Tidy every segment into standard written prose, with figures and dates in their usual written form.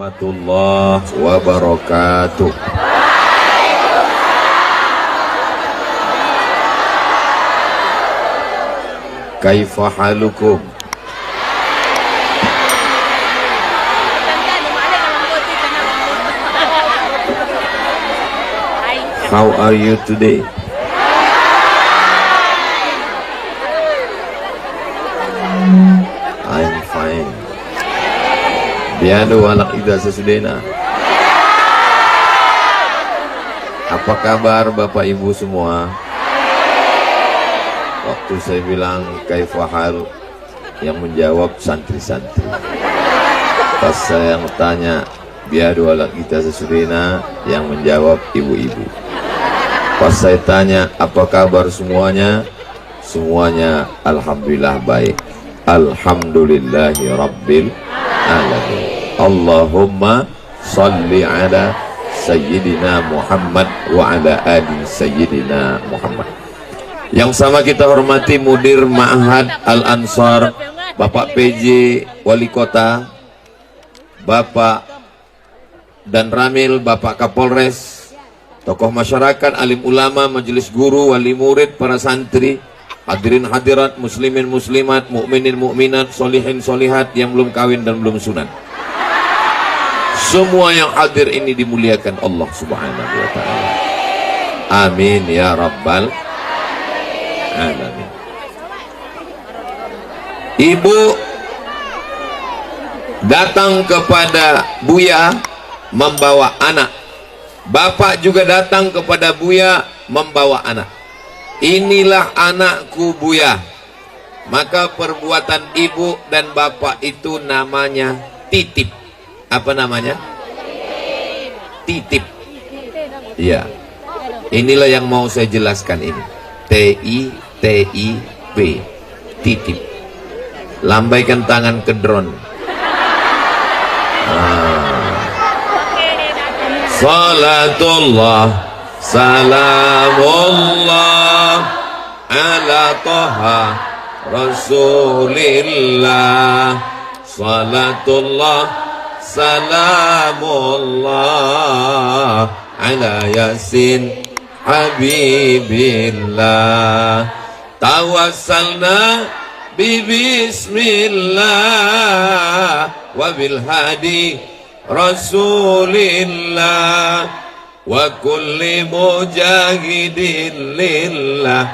warahmatullahi wabarakatuh. Kaifa halukum? How are you today? I'm fine. Biadu anak ida sesudena. Apa kabar Bapak Ibu semua? Waktu saya bilang kaifahal, yang menjawab santri-santri. Pas saya yang tanya biadu anak ida sesudena, yang menjawab ibu-ibu. Pas saya tanya apa kabar semuanya, semuanya alhamdulillah baik. Alhamdulillahi rabbil alamin. Allahumma salli ala sayyidina Muhammad wa ala ali sayyidina Muhammad. Yang sama kita hormati Mudir Ma'had Al-Ansar, Bapak PJ Wali Kota, Bapak dan Ramil, Bapak Kapolres, tokoh masyarakat, alim ulama, majelis guru, wali murid, para santri, hadirin hadirat, muslimin muslimat, mukminin mukminat, solihin solihat yang belum kawin dan belum sunat. Semua yang hadir ini dimuliakan Allah Subhanahu wa ta'ala. Amin ya rabbal alamin. Ibu datang kepada Buya membawa anak. Bapak juga datang kepada Buya membawa anak. Inilah anakku Buya. Maka perbuatan ibu dan bapak itu namanya titip. Apa namanya? Titip. Iya. Inilah yang mau saya jelaskan ini. T-I-T-I-P. Titip. Lambaikan tangan ke drone. Salatullah salamullah ala toha rasulillah. Salatullah salamullah ala yasin habibillah. Tawassalna bismillah wa bil hadi Rasulillah wa kulli mujahidin lillah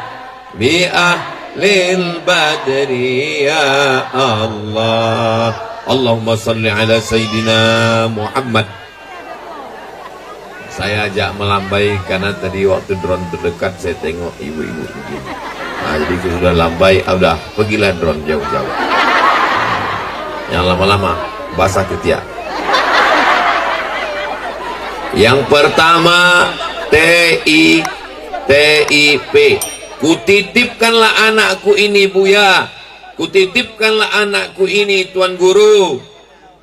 bi ahlil badri ya Allah. Allahumma salli ala Sayyidina Muhammad. Saya ajak melambai karena tadi waktu drone terdekat saya tengok ibu-ibu begini. Nah, jadi sudah lambai, udah pergilah drone jauh-jauh. Yang lama-lama basah ketiak. Yang pertama T-I-T-I-P. Kutitipkanlah anakku ini Buya, kutitipkanlah anakku ini Tuan Guru.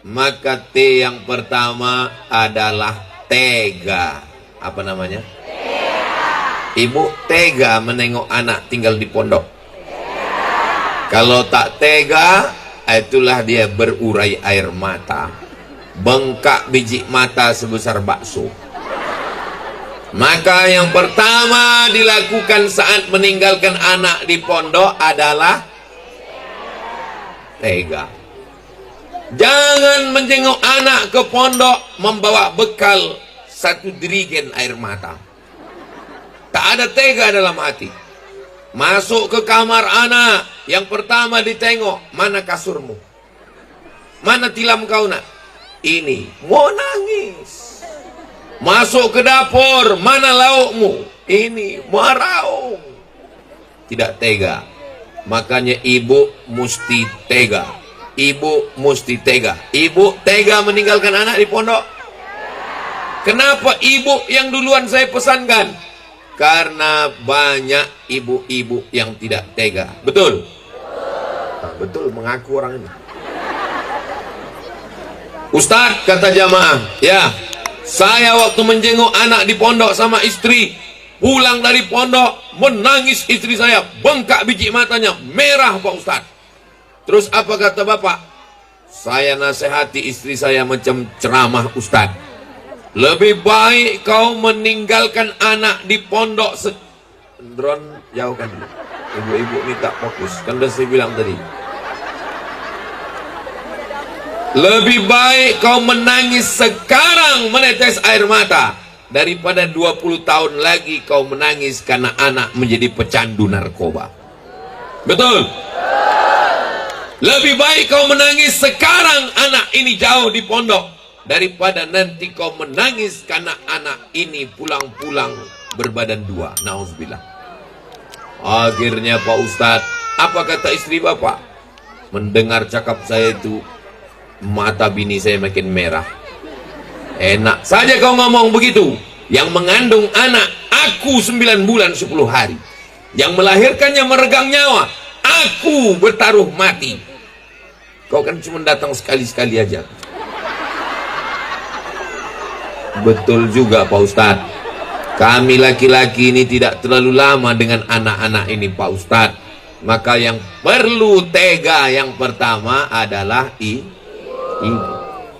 Maka T yang pertama adalah tega. Apa namanya? Tega. Ibu tega menengok anak tinggal di pondok. Kalau tak tega, itulah dia berurai air mata, bengkak biji mata sebesar bakso. Maka yang pertama dilakukan saat meninggalkan anak di pondok adalah tega. Jangan menjenguk anak ke pondok membawa bekal satu dirigen air mata. Tak ada tega dalam hati. Masuk ke kamar anak, yang pertama ditengok, mana kasurmu? Mana tilam kau nak? Ini mau nangis. Masuk ke dapur, mana laukmu? Ini mau raung. Tidak tega. Makanya ibu mesti tega. Ibu mesti tega. Ibu tega meninggalkan anak di pondok. Kenapa ibu yang duluan saya pesankan? Karena banyak ibu-ibu yang tidak tega. Betul? Betul mengaku orang ini. Ustadz, kata jamaah, ya, saya waktu menjenguk anak di pondok sama istri, pulang dari pondok, menangis istri saya, bengkak biji matanya, merah Pak Ustadz. Terus apa kata bapak? Saya nasihati istri saya macam ceramah Ustaz. Lebih baik kau meninggalkan anak di pondok. Drone jauhkan dulu. Ibu-ibu ini tak fokus. Kan udah saya bilang tadi. Lebih baik kau menangis sekarang menetes air mata daripada 20 tahun lagi kau menangis karena anak menjadi pecandu narkoba. Betul? Lebih baik kau menangis sekarang anak ini jauh di pondok daripada nanti kau menangis karena anak ini pulang-pulang berbadan dua. Nauzubillah. Akhirnya Pak Ustadz, apa kata istri bapak? Mendengar cakap saya itu, mata bini saya makin merah. Enak saja kau ngomong begitu. Yang mengandung anak aku 9 bulan 10 hari. Yang melahirkannya meregang nyawa, aku bertaruh mati. Kau kan cuma datang sekali-sekali aja. Betul juga Pak Ustadz. Kami laki-laki ini tidak terlalu lama dengan anak-anak ini Pak Ustadz. Maka yang perlu tega yang pertama adalah ibu.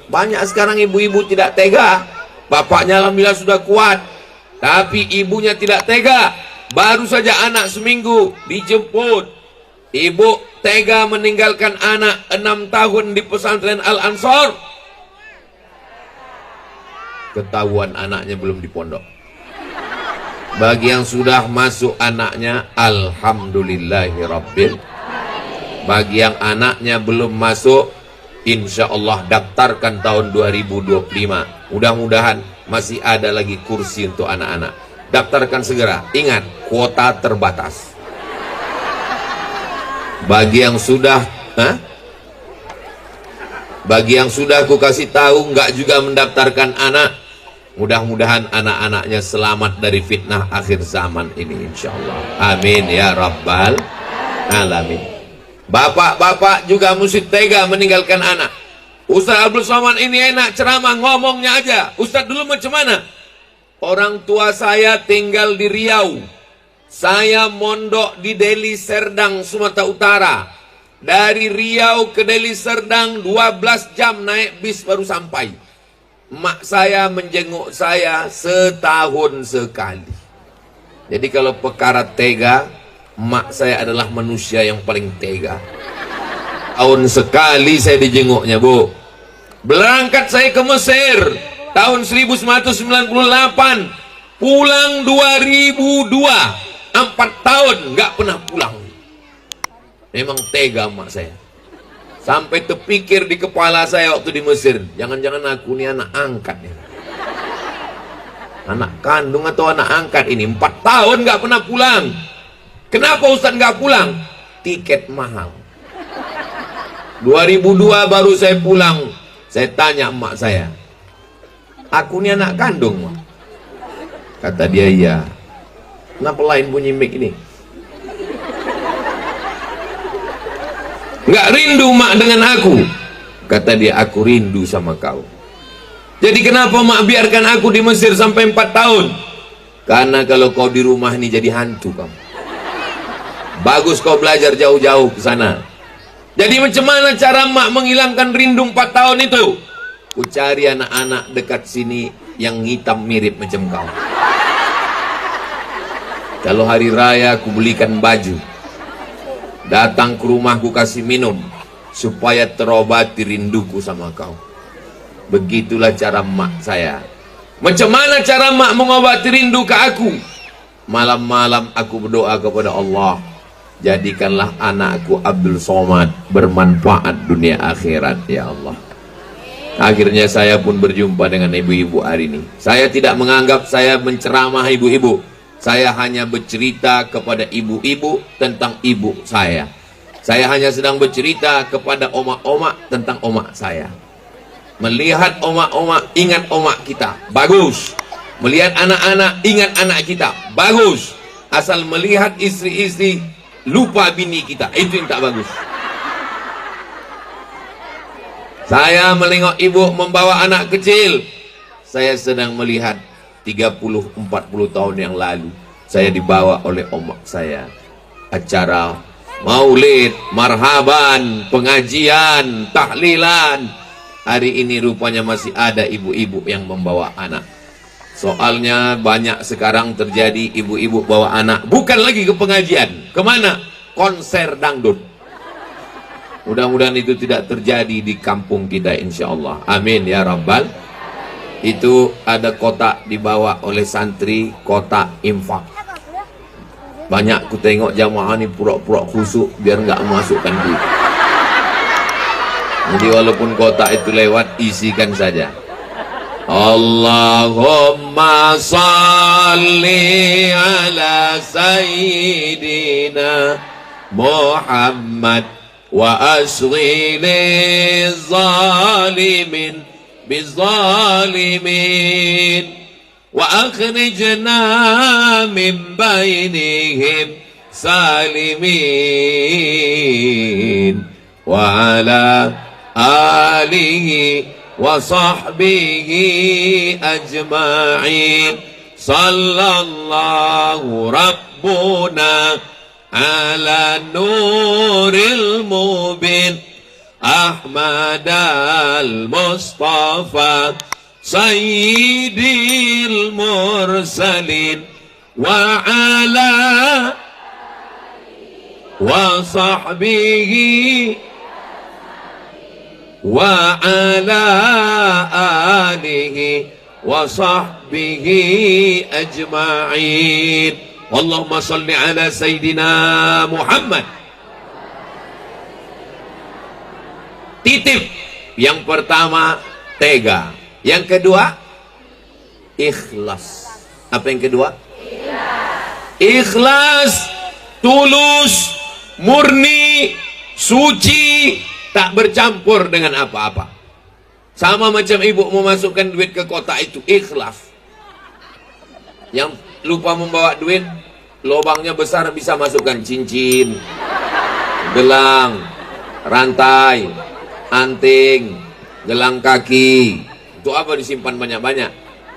Banyak sekarang ibu-ibu tidak tega. Bapaknya alhamdulillah sudah kuat, tapi ibunya tidak tega. Baru saja anak seminggu dijemput, ibu tega meninggalkan anak 6 tahun di pesantren Al-Ansor. Ketahuan anaknya belum di pondok. Bagi yang sudah masuk anaknya, alhamdulillahirabbil. Bagi yang anaknya belum masuk, insya Allah daftarkan tahun 2025. Mudah-mudahan masih ada lagi kursi untuk anak-anak. Daftarkan segera. Ingat, kuota terbatas. Bagi yang sudah, bagi yang sudah aku kasih tahu nggak juga mendaftarkan anak, mudah-mudahan anak-anaknya selamat dari fitnah akhir zaman ini, insya Allah. Amin ya rabbal alamin. Bapak-bapak juga mesti tega meninggalkan anak. Ustaz Abdul Somad ini enak ceramah, ngomongnya aja. Ustaz dulu macam mana? Orang tua saya tinggal di Riau. Saya mondok di Deli Serdang, Sumatera Utara. Dari Riau ke Deli Serdang 12 jam naik bis baru sampai. Mak saya menjenguk saya setahun sekali. Jadi kalau perkara tega, mak saya adalah manusia yang paling tega. Tahun sekali saya dijenguknya, Bu. Berangkat saya ke Mesir tahun 1998, pulang 2002, 4 tahun nggak pernah pulang. Memang tega mak saya. Sampai terpikir di kepala saya waktu di Mesir, jangan-jangan aku ini anak angkat ya. Anak kandung atau anak angkat ini, 4 tahun nggak pernah pulang. Kenapa Ustaz nggak pulang? Tiket mahal. 2002 baru saya pulang. Saya tanya emak saya, aku ini anak kandung, Mak? Kata dia, iya. Kenapa lain bunyi mic ini? Nggak rindu mak dengan aku? Kata dia, aku rindu sama kau. Jadi kenapa mak biarkan aku di Mesir sampai 4 tahun? Karena kalau kau di rumah ini jadi hantu kamu. Bagus kau belajar jauh-jauh ke sana. Jadi macam mana cara mak menghilangkan rindu 4 tahun itu? Ku cari anak-anak dekat sini yang hitam mirip macam kau. Kalau hari raya ku belikan baju, datang ke rumahku kasih minum supaya terobati rinduku sama kau. Begitulah cara mak saya. Macam mana cara mak mengobati rindu ke aku? Malam-malam aku berdoa kepada Allah, jadikanlah anakku Abdul Somad bermanfaat dunia akhirat ya Allah. Akhirnya saya pun berjumpa dengan ibu-ibu hari ini. Saya tidak menganggap saya menceramah ibu-ibu. Saya hanya bercerita kepada ibu-ibu tentang ibu saya. Saya hanya sedang bercerita kepada omak-omak tentang omak saya. Melihat omak-omak, ingat omak kita, bagus. Melihat anak-anak, ingat anak kita, bagus. Asal melihat istri-istri, lupa bini kita, itu yang tak bagus. Saya menengok ibu membawa anak kecil. Saya sedang melihat 30-40 tahun yang lalu saya dibawa oleh omak saya acara maulid, marhaban, pengajian, tahlilan. Hari ini rupanya masih ada ibu-ibu yang membawa anak. Soalnya banyak sekarang terjadi ibu-ibu bawa anak bukan lagi ke pengajian, kemana? Konser dangdut. Mudah-mudahan itu tidak terjadi di kampung kita, insya Allah. Amin ya rabbal. Itu ada kotak dibawa oleh santri, kotak infak. Banyak ku tengok jamaah ini pura-pura khusuk biar nggak memasukkan duit. Jadi walaupun kotak itu lewat, isikan saja. Allahumma salli ala sayyidina Muhammad wa asghili zalimin bizalimin wa akhrijna min bainihim salimin wa ala alihi wa sahbihi ajma'in. Sallallahu rabbuna ala nuril mubin Ahmad al-Mustafa Sayyidil Mursalin wa ala wa sahbihi wa ala alihi wa sahbihi ajma'in. Allahumma salli ala Sayyidina Muhammad. Titip. Yang pertama tega, yang kedua ikhlas. Apa yang kedua? Ikhlas, tulus, murni, suci, tak bercampur dengan apa-apa. Sama macam ibu memasukkan duit ke kotak itu, ikhlas. Yang lupa membawa duit, lubangnya besar, bisa masukkan cincin, gelang, rantai, anting, gelang kaki. Itu apa disimpan banyak-banyak?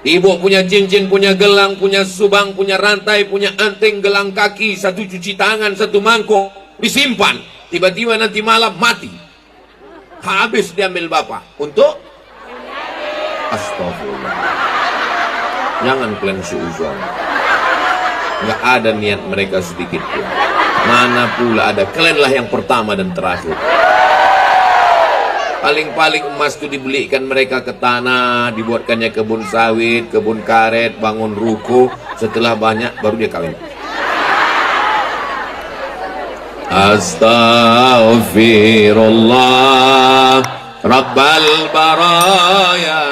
Ibu punya cincin, punya gelang, punya subang, punya rantai, punya anting, gelang kaki, satu cuci tangan, satu mangkok, disimpan. Tiba-tiba nanti malam mati, habis diambil bapak untuk astagfirullah. Jangan kalian suuzon. Nggak ada niat mereka sedikit pun. Mana pula ada. Kalianlah yang pertama dan terakhir. Paling-paling emas itu dibelikan mereka ke tanah, dibuatkannya kebun sawit, kebun karet, bangun ruko. Setelah banyak baru dia kawin. Astaghfirullah Rabbal baraya,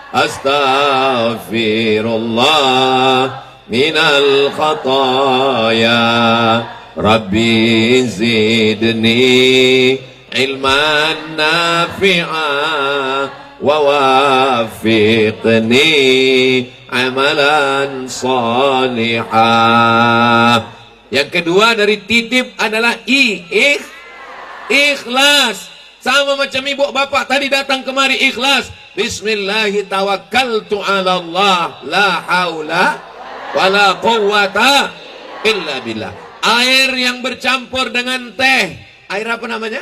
astaghfirullah minal khataya, Rabbi zidni ilman nafi'a wa wafiqni amalan salihah. Yang kedua dari titip adalah ikhlas. Sama macam ibu bapak tadi datang kemari ikhlas. Bismillahi tawakkaltu ala Allah, la haula wala quwwata illa billah. Air yang bercampur dengan teh, air apa namanya?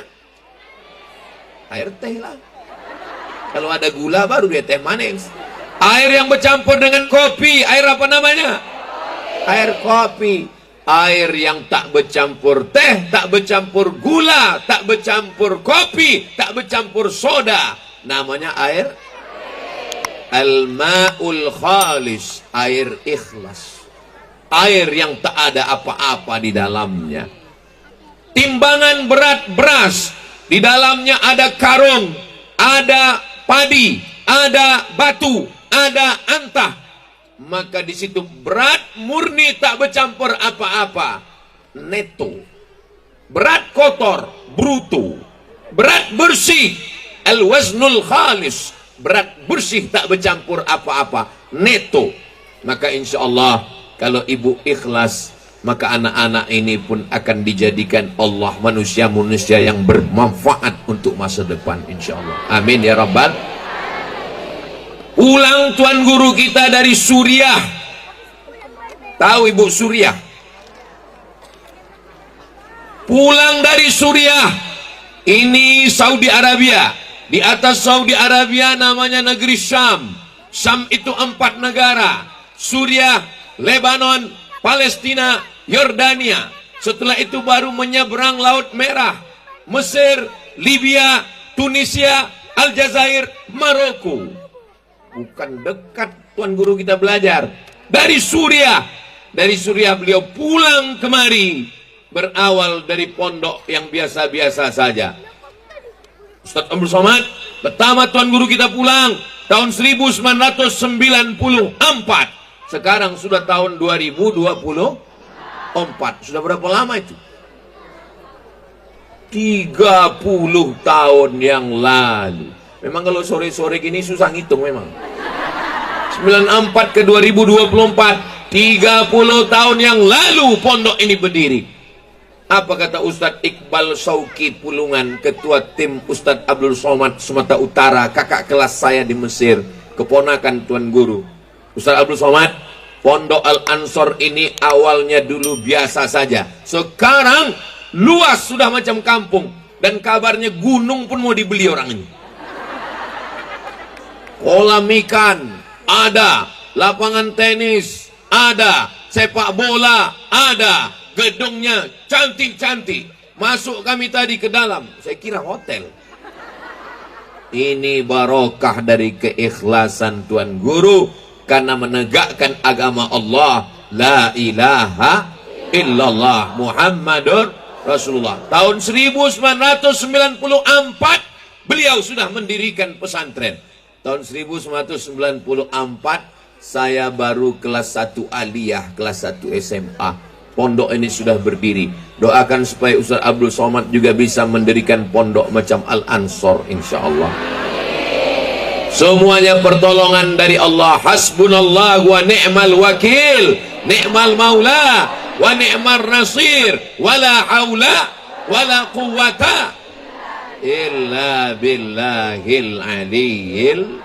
Air teh lah. Kalau ada gula baru dia teh manis. Air yang bercampur dengan kopi, air apa namanya? Air kopi. Air yang tak bercampur teh, tak bercampur gula, tak bercampur kopi, tak bercampur soda, namanya air al-ma'ul khalis, air ikhlas. Air yang tak ada apa-apa di dalamnya. Timbangan berat beras, di dalamnya ada karung, ada padi, ada batu, ada antah. Maka di situ berat murni, tak bercampur apa-apa, neto. Berat kotor, bruto. Berat bersih, al-waznul khalis, berat bersih tak bercampur apa-apa, neto. Maka insya Allah kalau ibu ikhlas, maka anak-anak ini pun akan dijadikan Allah manusia-manusia yang bermanfaat untuk masa depan, insya Allah. Amin ya rabbal. Ulang tuan guru kita dari Suriah. Tahu ibu Suriah? pulang dari Suriah. Ini Saudi Arabia. Di atas Saudi Arabia namanya negeri Syam. Syam itu 4 negara: Suriah, Lebanon, Palestina, Yordania. Setelah itu baru menyeberang Laut Merah, Mesir, Libya, Tunisia, Aljazair, Maroko. Bukan dekat Tuan Guru kita belajar. Dari Suriah. Dari Suriah beliau pulang kemari. Berawal dari pondok yang biasa-biasa saja. Ustaz Abdul Somad, pertama Tuan Guru kita pulang tahun 1994. Sekarang sudah tahun 2024. Sudah berapa lama itu? 30 tahun yang lalu. Memang kalau sore-sore gini susah ngitung memang. 94 ke 2024, 30 tahun yang lalu pondok ini berdiri. Apa kata Ustadz Iqbal Sauki Pulungan, ketua tim Ustadz Abdul Somad Sumatera Utara, kakak kelas saya di Mesir, keponakan Tuan Guru. Ustadz Abdul Somad, Pondok Al-Ansor ini awalnya dulu biasa saja. Sekarang luas sudah macam kampung. Dan kabarnya gunung pun mau dibeli orang ini. Kolam ikan ada, lapangan tenis ada, sepak bola ada. Gedungnya cantik-cantik. Masuk kami tadi ke dalam, saya kira hotel. Ini barokah dari keikhlasan Tuan Guru karena menegakkan agama Allah, la ilaha illallah Muhammadur Rasulullah. Tahun 1994 beliau sudah mendirikan pesantren. Tahun 1994 saya baru kelas 1 aliyah, kelas 1 SMA. Pondok ini sudah berdiri. Doakan supaya Ustaz Abdul Somad juga bisa mendirikan pondok macam Al-Ansor, insyaallah. Semuanya pertolongan dari Allah. Hasbunallah wa ni'mal wakil, ni'mal maula wa ni'mal nasir, wala haula wala quwwata illa billahil aliyil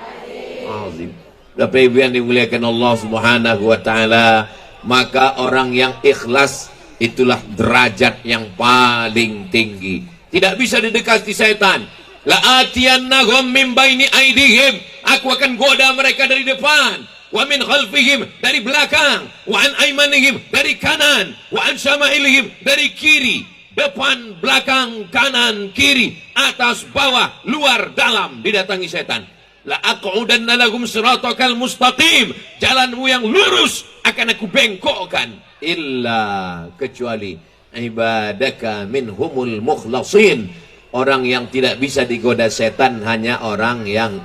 azim. Bapak Ibu yang dimuliakan Allah Subhanahu wa taala, maka orang yang ikhlas itulah derajat yang paling tinggi. Tidak bisa didekati setan. La atiyannahum min baini aidihim, aku akan goda mereka dari depan, wa min khalfihim, dari belakang, wa an aymanihim, dari kanan, wa an syama'ilihim, dari kiri. Depan, belakang, kanan, kiri, atas, bawah, luar, dalam didatangi setan. La aqudanna lahum siratakal mustaqim, jalanmu yang lurus akan aku bengkokkan, illa kecuali ibadaka minhumul mukhlasin, orang yang tidak bisa digoda setan hanya orang yang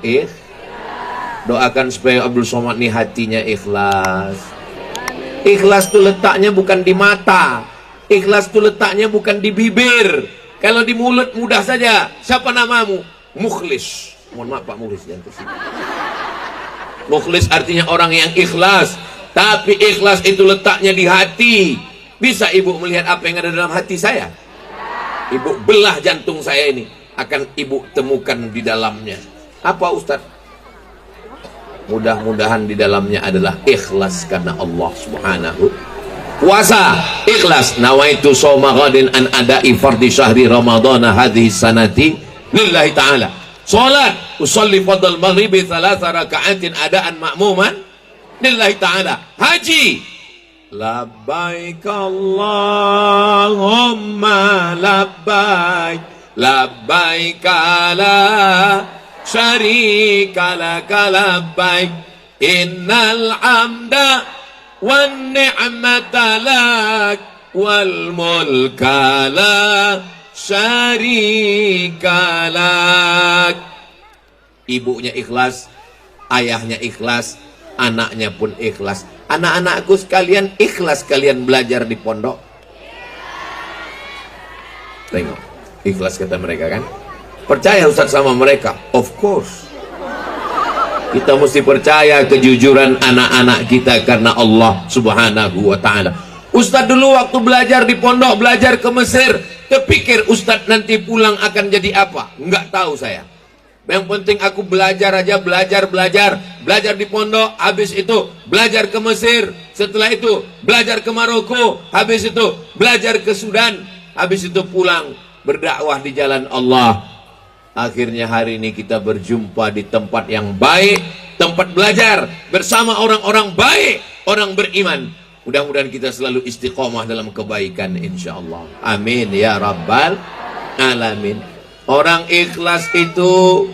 Doakan supaya Abdul Somad ini hatinya ikhlas. Ikhlas itu letaknya bukan di mata, ikhlas itu letaknya bukan di bibir. Kalau di mulut mudah saja. Siapa namamu? Mukhlis. Mohon maaf Pak Mukhlis, jangan tersinggung. Mukhlis artinya orang yang ikhlas. Tapi ikhlas itu letaknya di hati. Bisa ibu melihat apa yang ada dalam hati saya? Ibu belah jantung saya ini, akan ibu temukan di dalamnya. Apa Ustaz? Mudah-mudahan di dalamnya adalah ikhlas karena Allah Subhanahu. Puasa, ikhlas. Nawaitu shauma ghadin an ada'i fardhi syahri ramadhana hadhihi sanati lillahi ta'ala. Salat, usolli fadl maghribi 3 raka'atin adaan ma'muman lillahi ta'ala. Haji, labbaik Allahumma labbaik, labbaik la syarika laka labbaik, innal hamda wan ni'mata lak wal mulka la syarika lak. Ibunya ikhlas, ayahnya ikhlas, anaknya pun ikhlas. Anak-anakku sekalian ikhlas kalian belajar di pondok. Tengok, ikhlas kata mereka kan. Percaya Ustaz sama mereka? Of course. Kita mesti percaya kejujuran anak-anak kita karena Allah Subhanahu wa ta'ala. Ustaz dulu waktu belajar di pondok, belajar ke Mesir, kepikir Ustaz nanti pulang akan jadi apa? Enggak tahu saya. Yang penting aku belajar aja, belajar di pondok, habis itu belajar ke Mesir, setelah itu belajar ke Maroko, habis itu belajar ke Sudan. habis itu pulang berdakwah di jalan Allah. Akhirnya hari ini kita berjumpa di tempat yang baik, tempat belajar bersama orang-orang baik, orang beriman. Mudah-mudahan kita selalu istiqomah dalam kebaikan insyaallah. Amin ya rabbal alamin. Orang ikhlas itu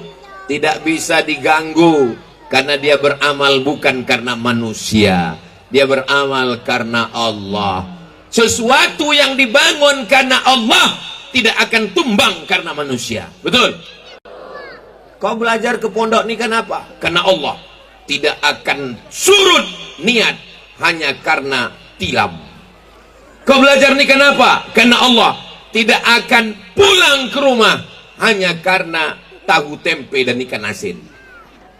tidak bisa diganggu karena dia beramal bukan karena manusia. Dia beramal karena Allah. Sesuatu yang dibangun karena Allah tidak akan tumbang karena manusia. Betul? Kau belajar ke pondok ini kenapa? Karena Allah. Tidak akan surut niat hanya karena tilam. Kau belajar ini kenapa? Karena Allah. Tidak akan pulang ke rumah hanya karena tahu tempe dan ikan asin.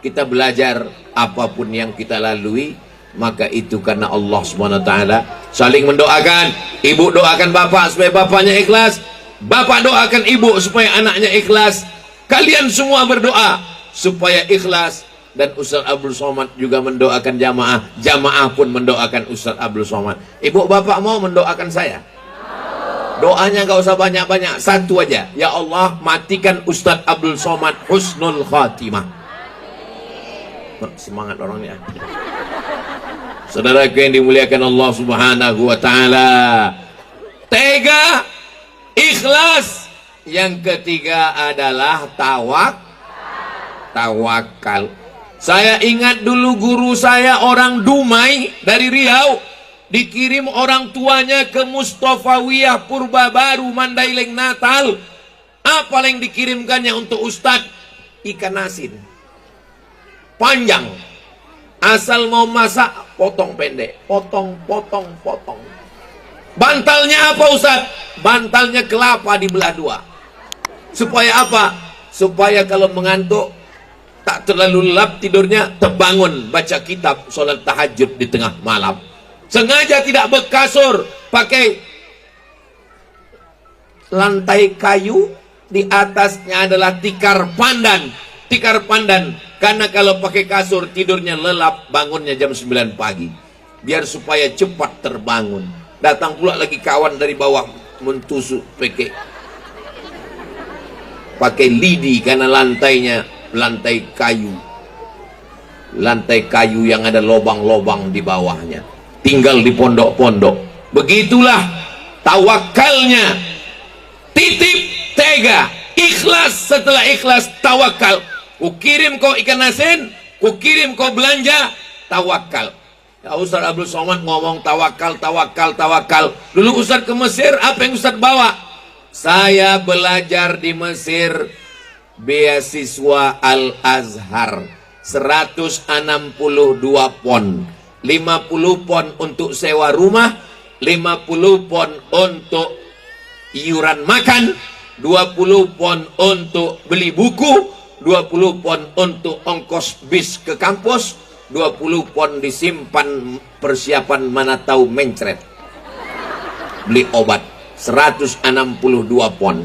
Kita belajar apapun yang kita lalui, maka itu karena Allah SWT. Saling mendoakan. Ibu doakan bapak supaya bapaknya ikhlas, bapak doakan ibu supaya anaknya ikhlas. Kalian semua berdoa supaya ikhlas. Dan Ustaz Abdul Somad juga mendoakan jamaah. Jamaah pun mendoakan Ustaz Abdul Somad. Ibu bapak mau mendoakan saya? Doanya gak usah banyak-banyak, satu aja. Ya Allah, matikan Ustaz Abdul Somad husnul khatimah. Semangat orang ini. Saudaraku yang dimuliakan Allah Subhanahu wa taala. Tega, ikhlas. Yang ketiga adalah tawakal. Saya ingat dulu guru saya orang Dumai dari Riau, dikirim orang tuanya ke Mustafawiyah Purba Baru Mandailing Natal. Apa yang dikirimkannya untuk Ustadz? Ikan asin panjang, asal mau masak potong pendek, potong. Bantalnya apa Ustadz? Bantalnya kelapa dibelah dua. Supaya apa? Supaya kalau mengantuk tak terlalu lelap tidurnya, terbangun baca kitab, sholat tahajud di tengah malam. Sengaja tidak berkasur, pakai lantai kayu, di atasnya adalah tikar pandan. Karena kalau pakai kasur tidurnya lelap, bangunnya jam 9 pagi. Biar supaya cepat terbangun. Datang pula lagi kawan dari bawah mentusuk pakai lidi, karena lantainya lantai kayu. Lantai kayu yang ada lobang-lobang di bawahnya. Tinggal di pondok-pondok. Begitulah tawakalnya. Titip, tega, ikhlas. Setelah ikhlas, tawakal. Kukirim kau ikan asin, kukirim kau belanja, tawakal. Ya, Ustaz Abdul Somad ngomong tawakal. Dulu Ustaz ke Mesir, apa yang Ustaz bawa? Saya belajar di Mesir beasiswa Al-Azhar 162 pon, 50 pon untuk sewa rumah, 50 pon untuk iuran makan, 20 pon untuk beli buku, 20 pon untuk ongkos bis ke kampus, 20 pon disimpan persiapan mana tahu mencret, beli obat. 162 pon.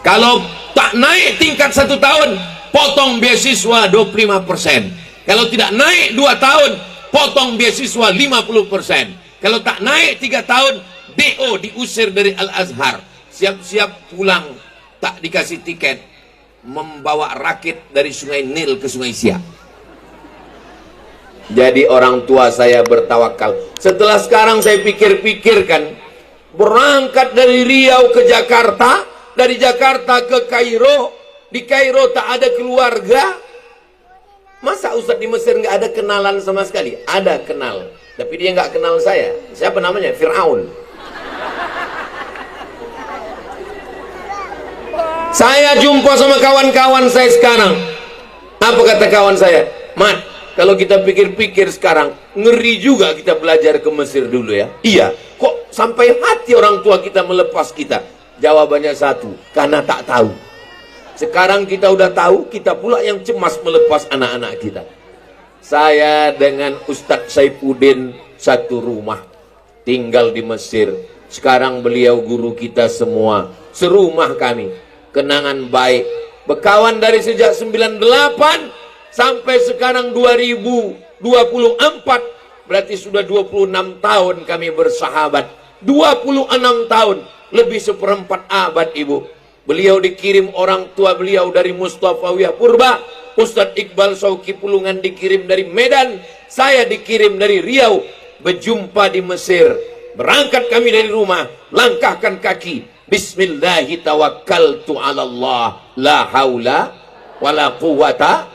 Kalau tak naik tingkat 1 tahun, potong beasiswa 25%. Kalau tidak naik 2 tahun, potong beasiswa 50%. Kalau tak naik 3 tahun, DO diusir dari Al-Azhar. Siap-siap pulang, tak dikasih tiket, membawa rakit dari Sungai Nil ke Sungai Siak. Jadi orang tua saya bertawakal. Setelah sekarang saya pikir-pikirkan, berangkat dari Riau ke Jakarta, dari Jakarta ke Kairo, di Kairo tak ada keluarga. Masa Ustadz di Mesir nggak ada kenalan sama sekali? Ada kenal, tapi dia nggak kenal saya. Siapa namanya? Fir'aun. Saya jumpa sama kawan-kawan saya sekarang. Apa kata kawan saya? Mat, kalau kita pikir-pikir sekarang, ngeri juga kita belajar ke Mesir dulu ya. Iya, kok sampai hati orang tua kita melepas kita? Jawabannya satu, karena tak tahu. Sekarang kita udah tahu, kita pula yang cemas melepas anak-anak kita. Saya dengan Ustadz Saifuddin satu rumah, tinggal di Mesir. Sekarang beliau guru kita semua, serumah kami. Kenangan baik, berkawan dari sejak 98 sampai sekarang 2024, berarti sudah 26 tahun kami bersahabat. 26 tahun, lebih seperempat abad Ibu. Beliau dikirim orang tua beliau dari Mustafawiyah Purba, Ustadz Iqbal Sauki Pulungan dikirim dari Medan, saya dikirim dari Riau, berjumpa di Mesir. Berangkat kami dari rumah, langkahkan kaki, Bismillahi tawakkaltu ala Allah, la haula wala quwata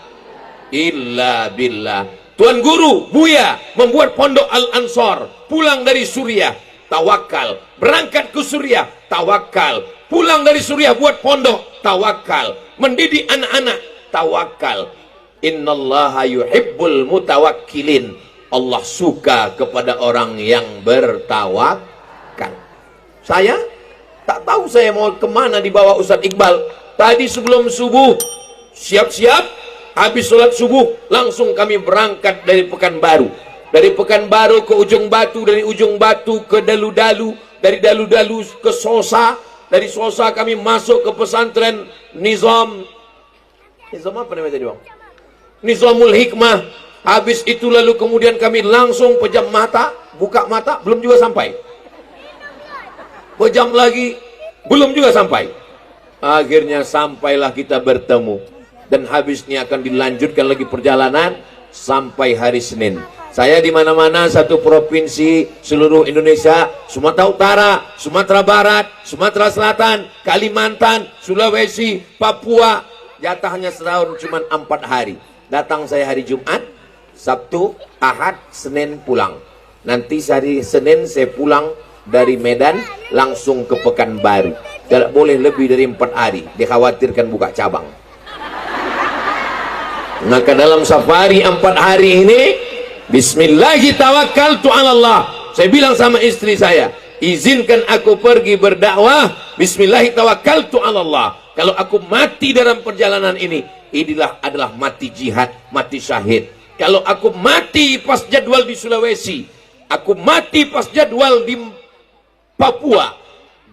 illa billah. Tuan Guru Buya membuat pondok Al-Ansor, pulang dari Suriah, tawakal. Berangkat ke Suriah, tawakal. Pulang dari Suriah buat pondok, tawakal. Mendidik anak-anak, tawakal. Innallaha yuhibbul mutawakkilin. Allah suka kepada orang yang bertawakal. Saya tak tahu saya mau kemana dibawa Ustadz Iqbal. Tadi sebelum subuh, siap-siap, habis sholat subuh, langsung kami berangkat dari Pekanbaru. Dari Pekanbaru ke Ujung Batu, dari Ujung Batu ke Dalu-Dalu, dari Dalu-Dalu ke Sosa, dari Sosa kami masuk ke pesantren Nizam apa namanya tadi Bang? Nizamul Hikmah. Habis itu lalu kemudian kami langsung pejam mata, buka mata, belum juga sampai. Pejam lagi, belum juga sampai. Akhirnya sampailah kita bertemu. Dan habisnya akan dilanjutkan lagi perjalanan sampai hari Senin. Saya di mana-mana, satu provinsi seluruh Indonesia, Sumatera Utara, Sumatera Barat, Sumatera Selatan, Kalimantan, Sulawesi, Papua, jatahnya setahun cuma 4 hari. Datang saya hari Jumat, Sabtu, Ahad, Senin pulang. Nanti hari Senin saya pulang dari Medan langsung ke Pekanbaru. Tidak boleh lebih dari 4 hari, dikhawatirkan buka cabang. Maka dalam safari 4 hari ini, Bismillahi tawakkaltu ala Allah. Saya bilang sama istri saya, izinkan aku pergi berdakwah, Bismillahi tawakkaltu ala Allah. Kalau aku mati dalam perjalanan ini, inilah adalah mati jihad, mati syahid. Kalau aku mati pas jadwal di Sulawesi, aku mati pas jadwal di Papua,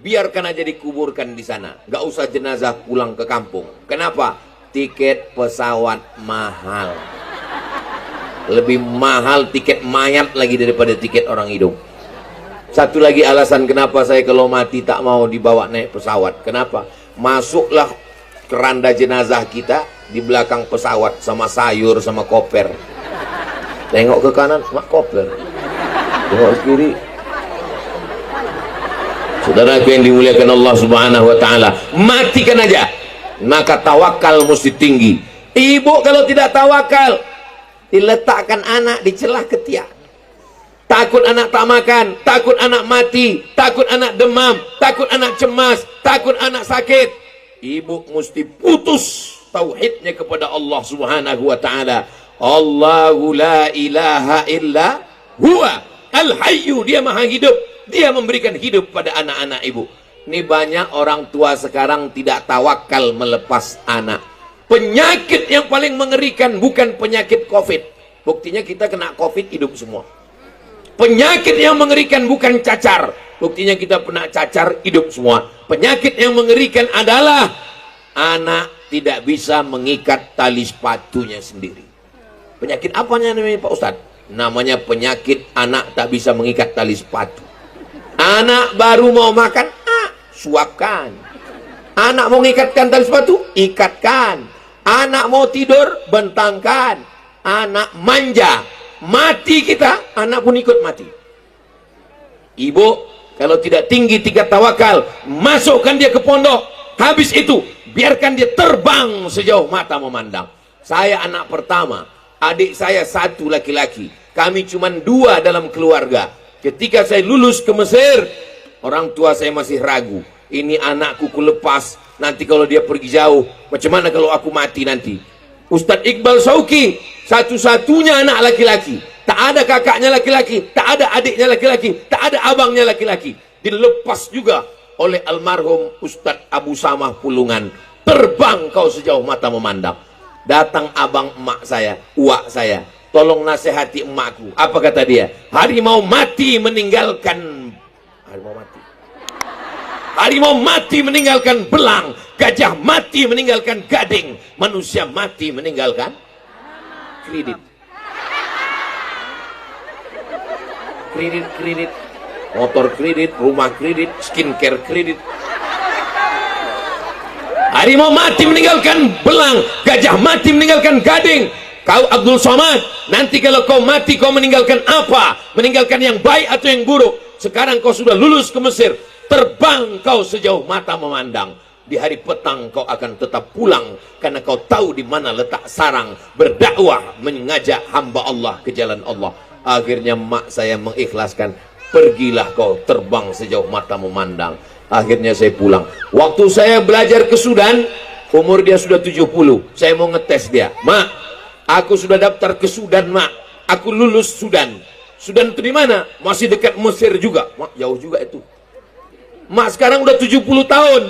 biarkan aja dikuburkan di sana. Gak usah jenazah pulang ke kampung. Kenapa? Tiket pesawat mahal. Lebih mahal tiket mayat lagi daripada tiket orang hidup. Satu lagi alasan kenapa saya kalau mati tak mau dibawa naik pesawat. Kenapa? Masuklah keranda jenazah kita di belakang pesawat sama sayur sama koper. Tengok ke kanan, mak koper. Tengok ke kiri. Saudaraku yang dimuliakan Allah Subhanahu wa taala, matikan aja. Maka tawakal mesti tinggi. Ibu kalau tidak tawakal, diletakkan anak di celah ketiak. Takut anak tak makan, takut anak mati, takut anak demam, takut anak cemas, takut anak sakit. Ibu mesti putus tauhidnya kepada Allah Subhanahu wa taala. Allahu la ilaha illa huwa al-hayyu, dia maha hidup, dia memberikan hidup pada anak-anak ibu. Ini banyak orang tua sekarang tidak tawakal melepas anak. Penyakit yang paling mengerikan bukan penyakit COVID. Buktinya kita kena COVID hidup semua. Penyakit yang mengerikan bukan cacar. Buktinya kita pernah cacar hidup semua. Penyakit yang mengerikan adalah anak tidak bisa mengikat tali sepatunya sendiri. Penyakit apanya namanya Pak Ustadz? Namanya penyakit anak tak bisa mengikat tali sepatu. Anak baru mau makan, suapkan. Anak mau ngikatkan tali sepatu, ikatkan. Anak mau tidur, bentangkan. Anak manja, mati kita, anak pun ikut mati. Ibu, kalau tidak tinggi tingkat tawakal, masukkan dia ke pondok. Habis itu, biarkan dia terbang sejauh mata memandang. Saya anak pertama, adik saya 1 laki-laki. Kami cuma 2 dalam keluarga. Ketika saya lulus ke Mesir, orang tua saya masih ragu. Ini anakku kulepas, nanti kalau dia pergi jauh, macam mana kalau aku mati nanti? Ustadz Iqbal Sauki, satu-satunya anak laki-laki. Tak ada kakaknya laki-laki, tak ada adiknya laki-laki, tak ada abangnya laki-laki. Dilepas juga oleh almarhum Ustadz Abu Samah Pulungan. Terbang kau sejauh mata memandang. Datang abang emak saya, uak saya. Tolong nasihati emakku. Apa kata dia? Harimau mati meninggalkan harimau mati meninggalkan belang, gajah mati meninggalkan gading, manusia mati meninggalkan kredit. motor kredit, rumah kredit, skincare kredit. Harimau mati meninggalkan belang, gajah mati meninggalkan gading. Kau Abdul Somad, nanti kalau kau mati kau meninggalkan apa? Meninggalkan yang baik atau yang buruk? Sekarang kau sudah lulus ke Mesir, terbang kau sejauh mata memandang. Di hari petang kau akan tetap pulang, karena kau tahu di mana letak sarang berdakwah mengajak hamba Allah ke jalan Allah. Akhirnya mak saya mengikhlaskan, pergilah kau terbang sejauh mata memandang. Akhirnya saya pulang. Waktu saya belajar ke Sudan, umur dia sudah 70. Saya mau ngetes dia. Mak, aku sudah daftar ke Sudan, mak. Aku lulus Sudan. Sudan itu di mana? Masih dekat Mesir juga. Mak, jauh juga itu. Mak sekarang udah 70 tahun.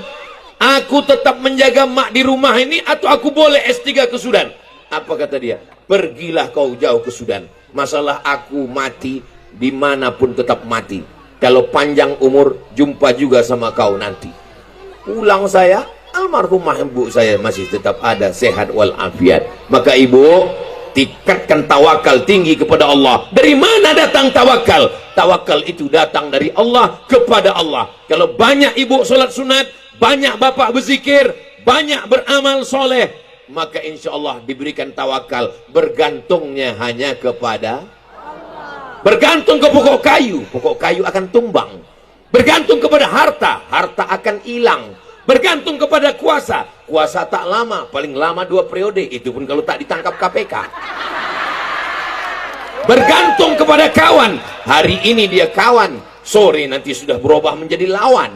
Aku tetap menjaga mak di rumah ini atau aku boleh S3 ke Sudan? Apa kata dia? Pergilah kau jauh ke Sudan. Masalah aku mati, dimanapun tetap mati. Kalau panjang umur, jumpa juga sama kau nanti. Pulang saya, almarhumah ibu saya masih tetap ada, sehat walafiat. Maka ibu, tingkatkan tawakal tinggi kepada Allah. Dari mana datang tawakal? Tawakal itu datang dari Allah kepada Allah. Kalau banyak ibu sholat sunat, banyak bapak berzikir, banyak beramal soleh, maka insya Allah diberikan tawakal. Bergantungnya hanya kepada Allah. Bergantung ke pokok kayu akan tumbang. Bergantung kepada harta, harta akan hilang. Bergantung kepada kuasa, kuasa tak lama, paling lama 2 periode, itu pun kalau tak ditangkap KPK. Bergantung kepada kawan, hari ini dia kawan, sore nanti sudah berubah menjadi lawan.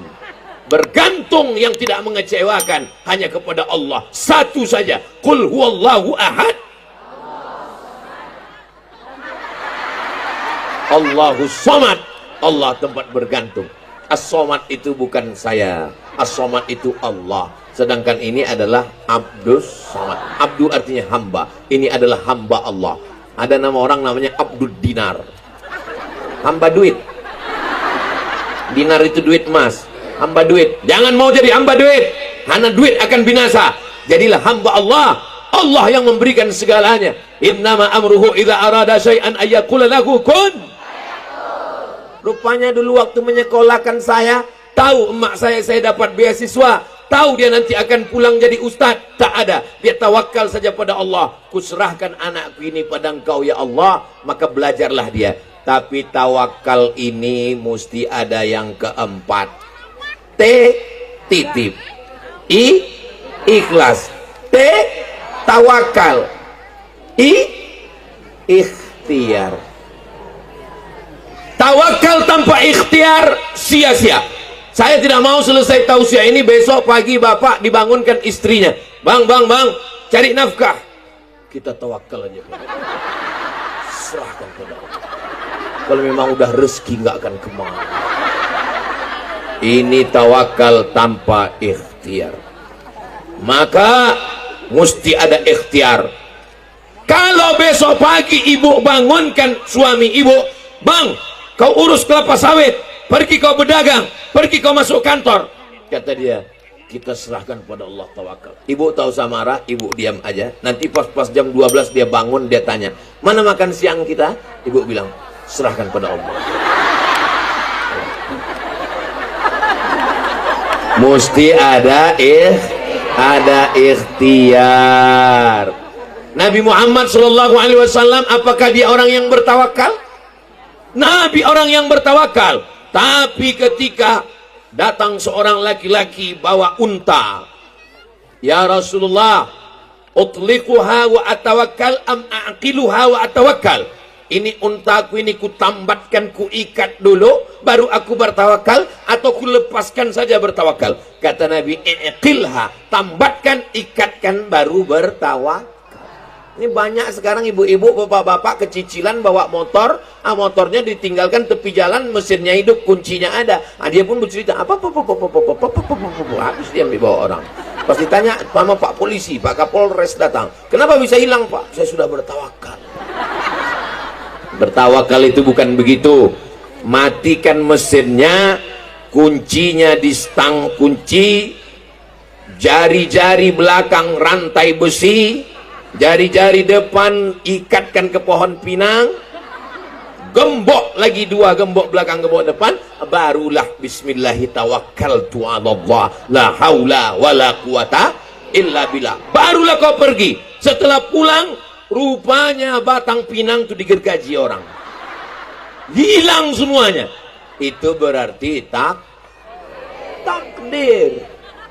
Bergantung yang tidak mengecewakan hanya kepada Allah satu saja. Qul huwallahu ahad, Allahus samad. Allah tempat bergantung. As-samad itu bukan saya, As-samad itu Allah. Sedangkan ini adalah Abdus Samad. Abdu artinya hamba, ini adalah hamba Allah. Ada nama orang namanya Abdul Dinar, hamba duit. Dinar itu duit emas, hamba duit. Jangan mau jadi hamba duit, karena duit akan binasa. Jadilah hamba Allah. Allah yang memberikan segalanya. Innama amruhu idza arada syai'an ayyaqula lahu kun. Rupanya dulu waktu menyekolahkan saya, tahu emak saya dapat beasiswa, tahu dia nanti akan pulang jadi ustadz. Tak ada, dia tawakal saja pada Allah. Kuserahkan anakku ini pada Engkau ya Allah. Maka belajarlah dia. Tapi tawakal ini mesti ada yang keempat. T, titip. I, ikhlas. T, tawakal. I, ikhtiar. Tawakal tanpa ikhtiar sia-sia. Saya tidak mau selesai tausiah ini besok pagi bapak dibangunkan istrinya, bang, cari nafkah. Kita tawakal aja, serahkan kepada Allah. Kalau memang udah rezeki nggak akan kemana. Ini tawakal tanpa ikhtiar. Maka mesti ada ikhtiar. Kalau besok pagi ibu bangunkan suami ibu, bang, kau urus kelapa sawit, pergi kau berdagang, pergi kau masuk kantor. Kata dia, kita serahkan pada Allah, tawakal. Ibu tahu usah marah, ibu diam aja. Nanti pas jam 12 dia bangun, dia tanya, mana makan siang kita? Ibu bilang, serahkan pada Allah. Mesti ada ikhtiar. Nabi Muhammad SAW, apakah dia orang yang bertawakal? Nabi orang yang bertawakal. Tapi ketika datang seorang laki-laki bawa unta, ya Rasulullah, utliquha wa atawakkal am aqiluha wa atawakkal. Ini untaku ini ku tambatkan, ku ikat dulu baru aku bertawakal, atau ku lepaskan saja bertawakal. Kata Nabi, iqilha, tambatkan, ikatkan baru bertawakal. Ini banyak sekarang ibu-ibu, bapak-bapak kecicilan bawa motor, motornya ditinggalkan tepi jalan, mesinnya hidup, kuncinya ada. Dia pun bercerita, habis dia dibawa orang. Pas ditanya sama Pak Polisi, Pak Kapolres datang, kenapa bisa hilang Pak? Saya sudah bertawakal. Bertawakal itu bukan begitu. Matikan mesinnya, kuncinya di stang kunci, jari-jari belakang rantai besi, jari-jari depan ikatkan ke pohon pinang, gembok lagi 2, gembok belakang, gembok depan, barulah bismillahirrahmanirrahim, la haula wala quwata illa billah. Barulah kau pergi. Setelah pulang, rupanya batang pinang itu digergaji orang, hilang semuanya. Itu berarti takdir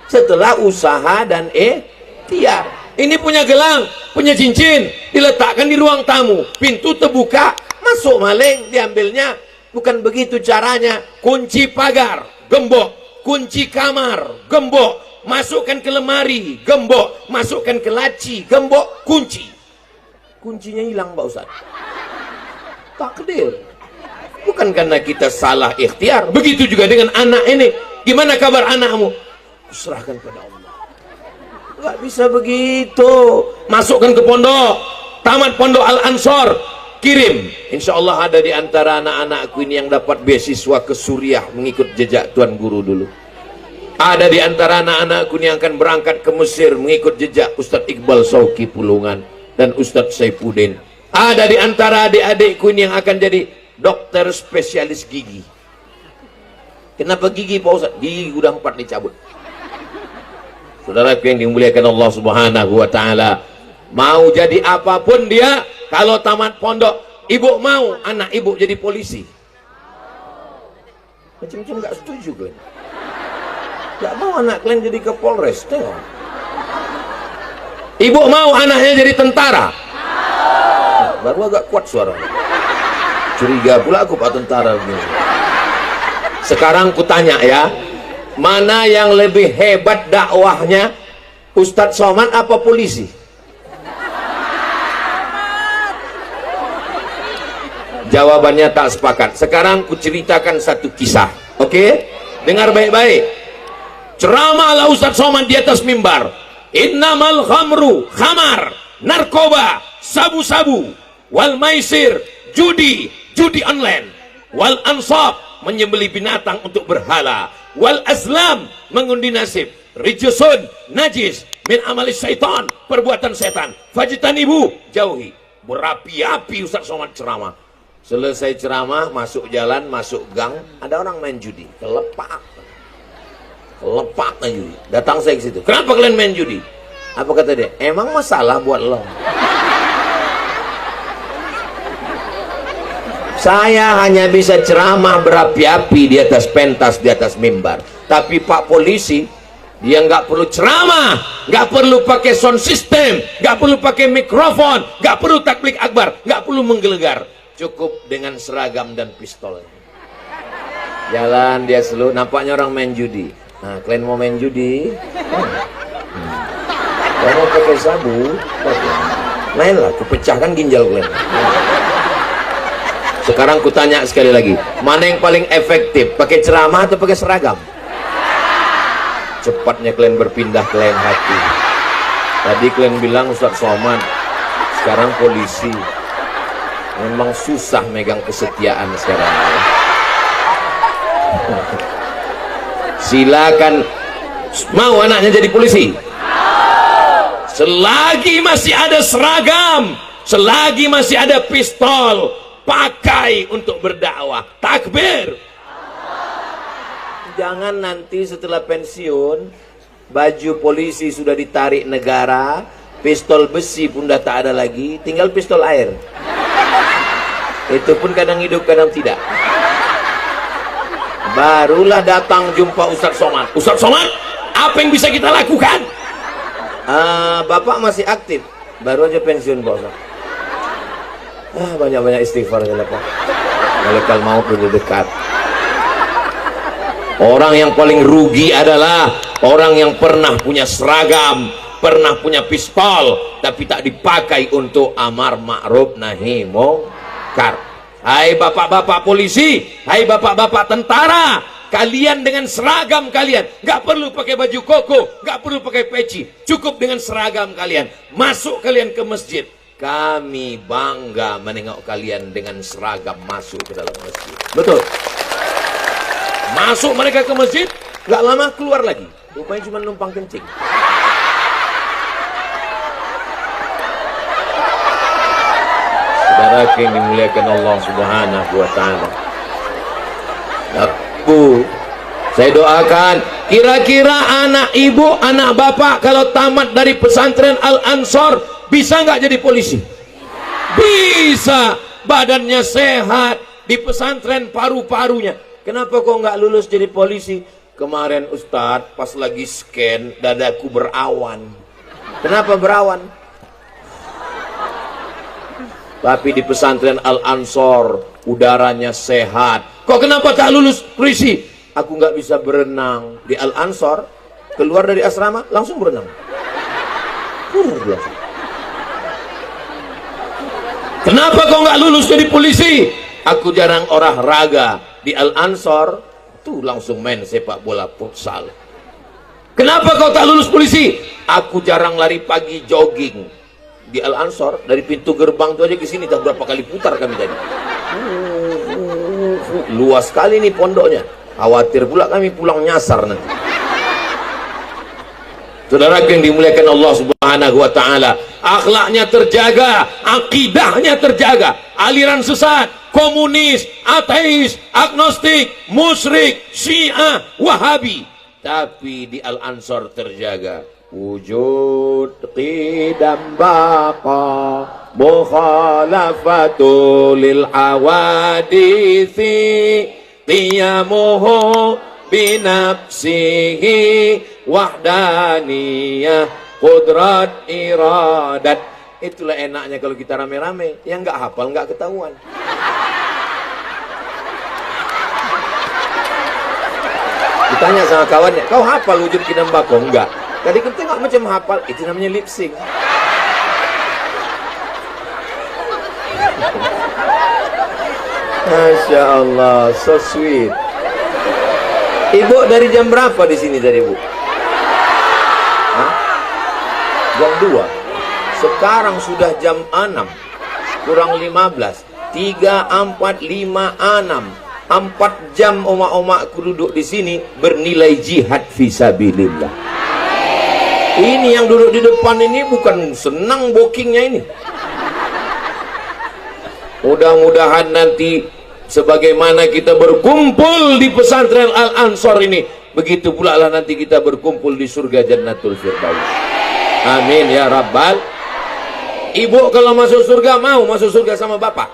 setelah usaha dan ikhtiar. Ini punya gelang, punya cincin, diletakkan di ruang tamu, pintu terbuka, masuk maling, diambilnya. Bukan begitu caranya. Kunci pagar, gembok. Kunci kamar, gembok. Masukkan ke lemari, gembok. Masukkan ke laci, gembok. Kuncinya hilang, Pak Ustaz. Takdir. Bukan karena kita salah ikhtiar. Begitu juga dengan anak ini. Gimana kabar anakmu? Serahkan pada Allah. Gak bisa begitu. Masukkan ke pondok, tamat pondok Al-Ansor, kirim. Insya Allah ada di antara anak-anakku ini yang dapat beasiswa ke Suriah mengikut jejak Tuan Guru dulu. Ada di antara anak-anakku ini yang akan berangkat ke Mesir mengikut jejak Ustadz Iqbal Sauki Pulungan dan Ustadz Saifuddin. Ada di antara adik-adikku ini yang akan jadi dokter spesialis gigi. Kenapa gigi, Pak Ustadz? Gigi udah 4 dicabut. Saudaraku yang dimuliakan Allah Subhanahu wa taala, mau jadi apapun dia, kalau tamat pondok, ibu mau anak ibu jadi polisi. Macam-macam nggak setuju kalian. Nggak mau anak kalian jadi Kapolres, tengok. Ibu mau anaknya jadi tentara. Baru agak kuat suara. Curiga pula aku Pak tentara begini. Sekarang kutanya ya, mana yang lebih hebat dakwahnya, Ustadz Somad apa polisi? Jawabannya tak sepakat. Sekarang ku ceritakan satu kisah. Oke? Dengar baik-baik. Ceramahlah Ustadz Somad di atas mimbar. Innamal khamru, khamar, narkoba, sabu-sabu, wal maisir, judi online, wal ansab, menyembelih binatang untuk berhala, wal azlam, mengundi nasib, rijusun, najis, min amalis syaitan, perbuatan setan, fajtanibu, jauhi. Berapi-api Ustaz Somad ceramah. Selesai ceramah, masuk jalan, masuk gang, ada orang main judi, kelepak main judi. Datang saya ke situ, kenapa kalian main judi? Apa kata dia? Emang masalah buat lo? Saya hanya bisa ceramah berapi-api di atas pentas, di atas mimbar. Tapi Pak polisi, dia nggak perlu ceramah, nggak perlu pakai sound system, nggak perlu pakai mikrofon, nggak perlu takbir akbar, nggak perlu menggelegar. Cukup dengan seragam dan pistol. Jalan dia selalu, nampaknya orang main judi. Nah, kalian mau main judi? Kalian mau pakai sabu? Mainlah, kupecahkan ginjal kalian. Sekarang kutanya sekali lagi, mana yang paling efektif, pakai ceramah atau pakai seragam? Cepatnya kalian berpindah ke lain hati. Tadi kalian bilang Ustadz Somad, sekarang polisi. Memang susah megang kesetiaan sekarang. Silakan, mau anaknya jadi polisi? Selagi masih ada seragam, selagi masih ada pistol, pakai untuk berdakwah. Takbir. Jangan nanti setelah pensiun, baju polisi sudah ditarik negara, pistol besi pun sudah tak ada lagi, tinggal pistol air. Itu pun kadang hidup kadang tidak. Barulah datang jumpa Ustadz Somad. Ustadz Somad, apa yang bisa kita lakukan? Bapak masih aktif, baru aja pensiun Pak Ustadz. Banyak-banyak istighfar ya Pak. Malaikat maut sudah dekat. Orang yang paling rugi adalah orang yang pernah punya seragam, pernah punya pistol, tapi tak dipakai untuk amar ma'ruf nahi mungkar. Hai bapak-bapak polisi, hai bapak-bapak tentara, kalian dengan seragam kalian, nggak perlu pakai baju koko, nggak perlu pakai peci, cukup dengan seragam kalian. Masuk kalian ke masjid, kami bangga menengok kalian dengan seragam masuk ke dalam masjid. Betul. Masuk mereka ke masjid, nggak lama keluar lagi. Rupanya cuma numpang kencing. Saudara yang dimuliakan Allah Subhanahu wa taala. Bu, saya doakan kira-kira anak ibu, anak bapak kalau tamat dari pesantren Al-Ansor bisa nggak jadi polisi? Bisa. Badannya sehat, di pesantren paru-parunya. Kenapa kok nggak lulus jadi polisi? Kemarin Ustadz pas lagi scan dadaku berawan. Kenapa berawan? Tapi di pesantren Al-Ansor udaranya sehat. Kok kenapa tak lulus polisi? Aku nggak bisa berenang. Di Al-Ansor keluar dari asrama langsung berenang. Luar biasa. Kenapa kau nggak lulus jadi polisi? Aku jarang olahraga. Di Al-Ansor tuh langsung main sepak bola futsal. Kenapa kau tak lulus polisi? Aku jarang lari pagi jogging. Di Al-Ansor dari pintu gerbang tuh aja ke sini tak berapa kali putar kami tadi. Luas sekali nih pondoknya. Khawatir pula kami pulang nyasar nanti. Saudara yang dimuliakan Allah Subhanahu wa taala, akhlaknya terjaga, akidahnya terjaga. Aliran sesat, komunis, ateis, agnostik, musyrik, Syiah, Wahabi, tapi di Al-Ansor terjaga. Wujud qidam baqa mukhalafatu lil awadithi qiyamuhu binafsihi wahdaniyah qudrat iradat. Itulah enaknya kalau kita rame-rame. Yang nggak hafal nggak ketahuan. Ditanya sama kawannya, kau hafal wujud qidam baqa? Enggak. Tadi kan tengok macam hafal, itu namanya lip sync. Masya Allah, so sweet. Ibu dari jam berapa di sini tadi, Bu? Hah? Jam 2. Sekarang sudah jam 6 kurang 15. 3, 4, 5, 6. 4 jam omak-omakku duduk di sini bernilai jihad fisabilillah. Ini yang duduk di depan ini bukan senang bookingnya ini. Mudah-mudahan nanti sebagaimana kita berkumpul di pesantren Al-Ansor ini, begitu pula lah nanti kita berkumpul di surga Jannatul Firdaus. Amin ya Rabbal. Ibu kalau masuk surga mau masuk surga sama bapak?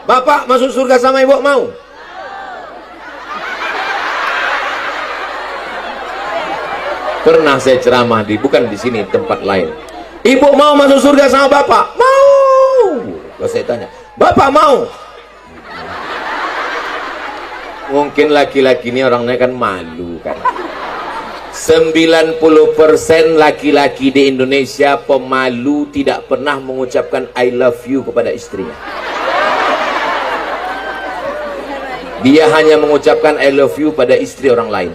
Bapak masuk surga sama ibu mau? Pernah saya ceramah bukan di sini, tempat lain. Ibu mau masuk surga sama bapak? Mau. Kalau saya tanya, bapak mau? Mungkin laki-laki ini orangnya kan malu kan. 90% laki-laki di Indonesia pemalu, tidak pernah mengucapkan I love you kepada istrinya. Dia hanya mengucapkan I love you pada istri orang lain.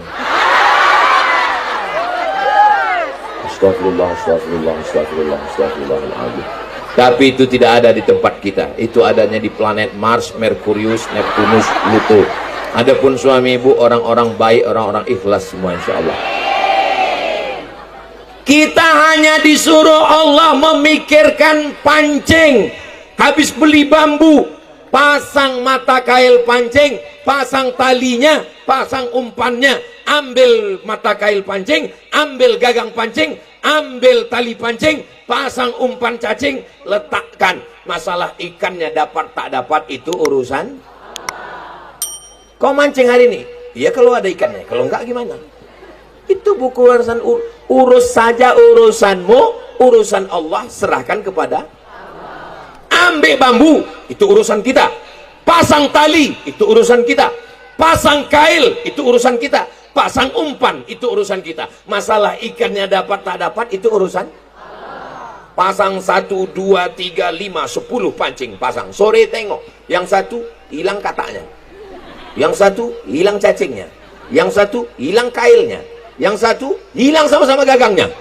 Astagfirullah, astagfirullah, astagfirullah, astagfirullahaladzim. Tapi itu tidak ada di tempat kita. Itu adanya di planet Mars, Merkurius, Neptunus, Pluto. Adapun suami ibu orang-orang baik, orang-orang ikhlas semua insya Allah. Kita hanya disuruh Allah memikirkan pancing. Habis beli bambu, pasang mata kail pancing, pasang talinya, pasang umpannya, ambil mata kail pancing, ambil gagang pancing, ambil tali pancing, pasang umpan cacing, letakkan. Masalah ikannya dapat tak dapat itu urusan. Kau mancing hari ini? Iya kalau ada ikannya, kalau enggak gimana? Itu buku urusan. Urus saja urusanmu, urusan Allah serahkan kepada. Ambil bambu, itu urusan kita. Pasang tali, itu urusan kita. Pasang kail, itu urusan kita. Pasang umpan, itu urusan kita. Masalah ikannya dapat tak dapat, itu urusan. Pasang 1, 2, 3, 5, 10 pancing pasang. Sore tengok, yang satu hilang kataknya, yang satu hilang cacingnya, yang satu hilang kailnya, yang satu hilang sama-sama gagangnya.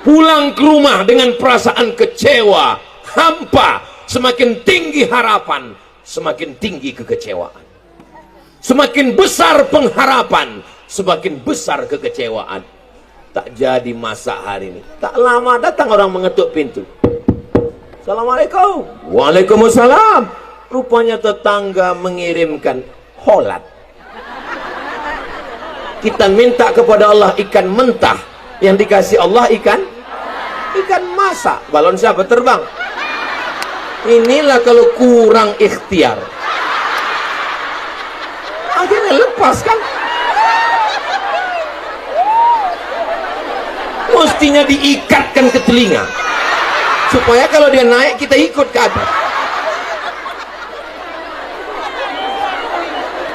Pulang ke rumah dengan perasaan kecewa, hampa. Semakin tinggi harapan, semakin tinggi kekecewaan. Semakin besar pengharapan, semakin besar kekecewaan. Tak jadi masak hari ini. Tak lama datang orang mengetuk pintu. Assalamualaikum. Waalaikumsalam. Rupanya tetangga mengirimkan holat. Kita minta kepada Allah ikan mentah, yang dikasih Allah ikan masak. Balon siapa terbang? Inilah kalau kurang ikhtiar. Akhirnya lepas kan? Mestinya diikatkan ke telinga supaya kalau dia naik kita ikut ke atas.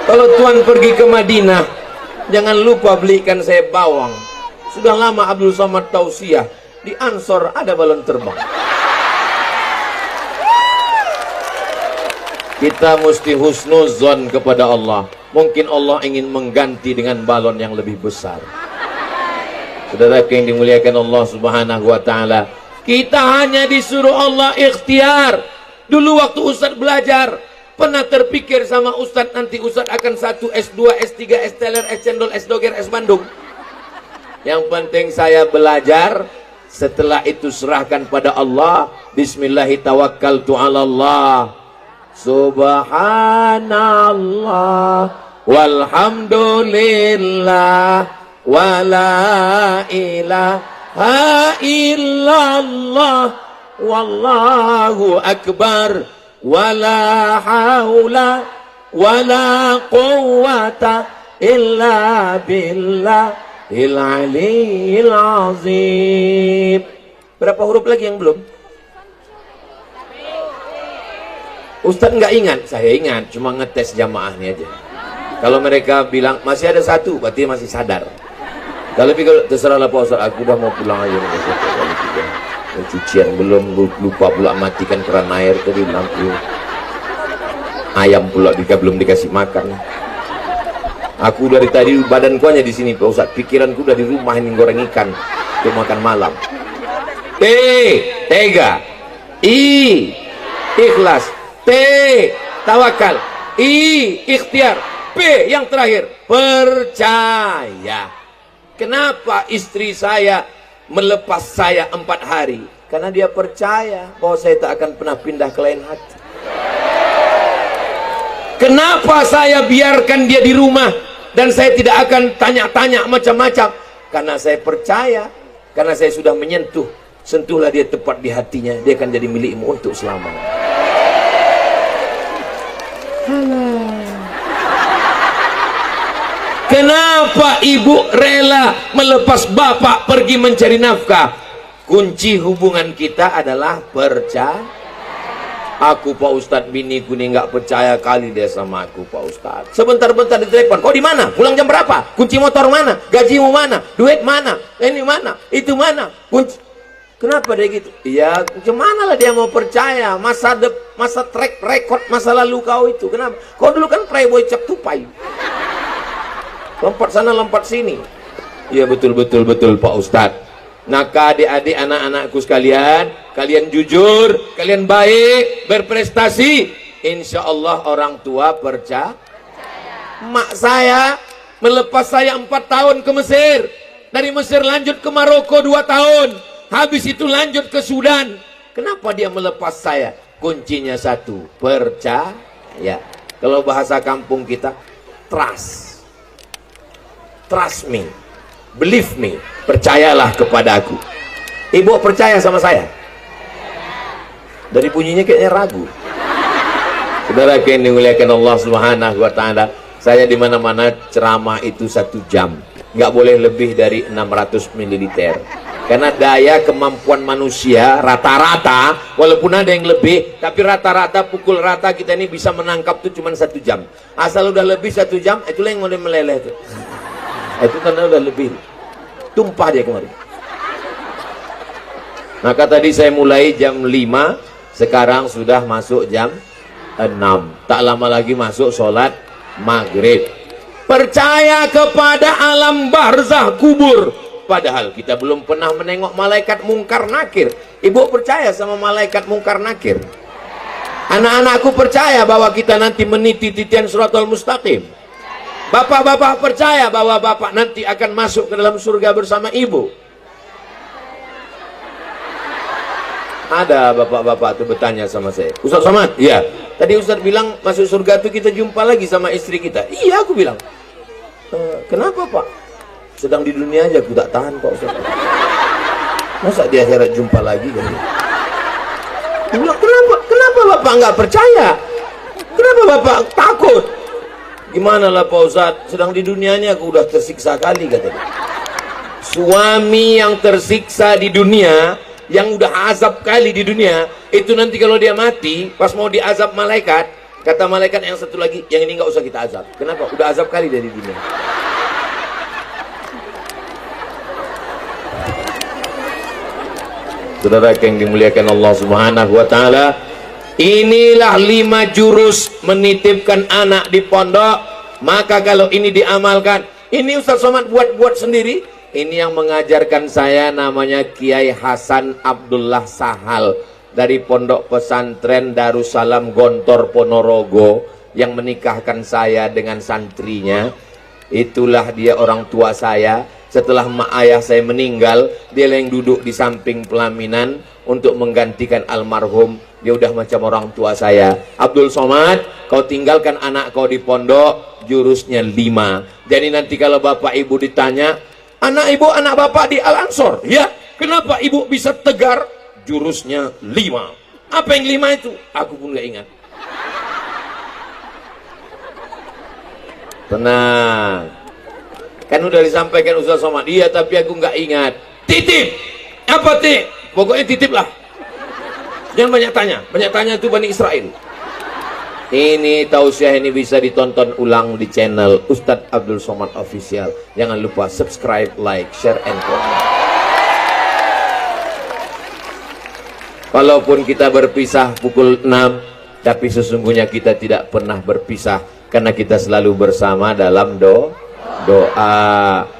Kalau Tuhan pergi ke Madinah, jangan lupa belikan saya bawang. Sudah lama Abdul Somad tausiah, di Ansor ada balon terbang. Kita mesti husnuzon kepada Allah. Mungkin Allah ingin mengganti dengan balon yang lebih besar. Saudara yang dimuliakan Allah Subhanahu wa taala, kita hanya disuruh Allah ikhtiar. Dulu waktu Ustadz belajar, pernah terpikir sama Ustadz nanti Ustadz akan 1 S2 S3 S teler S cendol S doger S Bandung. Yang penting saya belajar, setelah itu serahkan pada Allah. Bismillahirrahmanirrahim. Subhanallah walhamdulillah wala ilaha illallah wallahu akbar wala haula wala quwwata illa billahil aliyil azim. Berapa huruf lagi yang belum? Ustadz nggak ingat, saya ingat, cuma ngetes jamaahnya aja. Kalau mereka bilang masih ada 1, berarti masih sadar. Kalau terserahlah Pak Ustadz, aku udah mau pulang aja. Cucian belum, lupa pula matikan keran air tadi, lampu. Ayam pula belum dikasih makan. Aku dari tadi badanku hanya di sini Pak Ustadz, pikiranku udah di rumah ini goreng ikan untuk makan malam. Tega. Ikhlas. Tawakal. Ikhtiar. P yang terakhir, percaya. Kenapa istri saya melepas saya 4 hari? Karena dia percaya bahwa saya tak akan pernah pindah ke lain hati. Kenapa saya biarkan dia di rumah dan saya tidak akan tanya-tanya macam-macam? Karena saya percaya, karena saya sudah menyentuh. Sentuhlah dia tepat di hatinya, dia akan jadi milikmu untuk selamanya. Kenapa ibu rela melepas bapak pergi mencari nafkah? Kunci hubungan kita adalah percaya. Aku Pak Ustadz, biniku nih nggak percaya kali dia sama aku Pak Ustadz. Sebentar-bentar di telepon, kau di mana? Pulang jam berapa? Kunci motor mana? Gajimu mana? Duit mana? Ini mana? Itu mana? Kunci. Kenapa dia gitu? Ya, gimana lah dia mau percaya? Masa track record masa lalu kau itu. Kenapa? Kau dulu kan playboy cap tupai. Lompat sana, lompat sini. Ya betul Pak Ustadz. Maka adik-adik, anak-anakku sekalian, kalian jujur, kalian baik, berprestasi, insya Allah orang tua percaya. Mak saya melepas saya 4 tahun ke Mesir. Dari Mesir lanjut ke Maroko 2 tahun. Habis itu lanjut ke Sudan. Kenapa dia melepas saya? Kuncinya 1, percaya. Kalau bahasa kampung kita, trust. Trust me, believe me, percayalah kepada aku. Ibu percaya sama saya? Dari bunyinya kayaknya ragu. Saudara yang dimuliakan Allah Subhanahu wa taala, saya di mana-mana ceramah itu 1 jam, nggak boleh lebih dari 600 ml. Karena daya kemampuan manusia rata-rata, walaupun ada yang lebih, tapi rata-rata pukul rata kita ini bisa menangkap tuh cuma 1 jam. Asal udah lebih 1 jam, itulah yang mulai meleleh tuh. Itu karena udah lebih, tumpah dia kemarin. Maka tadi saya mulai jam 5, sekarang sudah masuk jam 6. Tak lama lagi masuk sholat maghrib. Percaya kepada alam barzah kubur. Padahal kita belum pernah menengok malaikat mungkar nakir. Ibu percaya sama malaikat mungkar nakir? Anak-anakku percaya bahwa kita nanti meniti titian suratul mustaqim. Bapak-bapak percaya bahwa bapak nanti akan masuk ke dalam surga bersama ibu. Ada bapak-bapak tuh bertanya sama saya, Ustaz Somad, iya, tadi Ustaz bilang masuk surga tuh kita jumpa lagi sama istri kita. Iya, aku bilang. Kenapa Pak? Sedang di dunia aja aku tak tahan Pak Ustaz. Masa di akhirat jumpa lagi kan? Aku bilang, kenapa Bapak nggak percaya? Kenapa Bapak takut? Gimana lah Pak Ustaz, sedang di dunianya aku udah tersiksa kali katanya. Suami yang tersiksa di dunia, yang udah azab kali di dunia, itu nanti kalau dia mati, pas mau diazab malaikat, kata malaikat yang satu lagi, yang ini nggak usah kita azab. Kenapa? Udah azab kali dari dunia. Saudara yang dimuliakan Allah Subhanahu wa taala, inilah 5 jurus menitipkan anak di pondok. Maka kalau ini diamalkan, ini Ustaz Somad buat sendiri. Ini yang mengajarkan saya namanya Kiai Hasan Abdullah Sahal dari Pondok Pesantren Darussalam Gontor Ponorogo, yang menikahkan saya dengan santrinya. Itulah dia orang tua saya. Setelah mak ayah saya meninggal, dia yang duduk di samping pelaminan untuk menggantikan almarhum. Dia udah macam orang tua saya. Abdul Somad, kau tinggalkan anak kau di pondok, jurusnya 5. Jadi nanti kalau bapak ibu ditanya, anak ibu, anak bapak di Al-Ansor, ya, kenapa ibu bisa tegar? Jurusnya 5. Apa yang 5 itu? Aku pun gak ingat. Tenang, kan udah disampaikan Ustaz Somad, iya, tapi aku nggak ingat. Titip, apa tip? Pokoknya titip lah. Jangan banyak tanya itu Bani Israel. Ini tausiah ini bisa ditonton ulang di channel Ustadz Abdul Somad Official. Jangan lupa subscribe, like, share, and comment. Walaupun kita berpisah pukul 6, tapi sesungguhnya kita tidak pernah berpisah, karena kita selalu bersama dalam doa.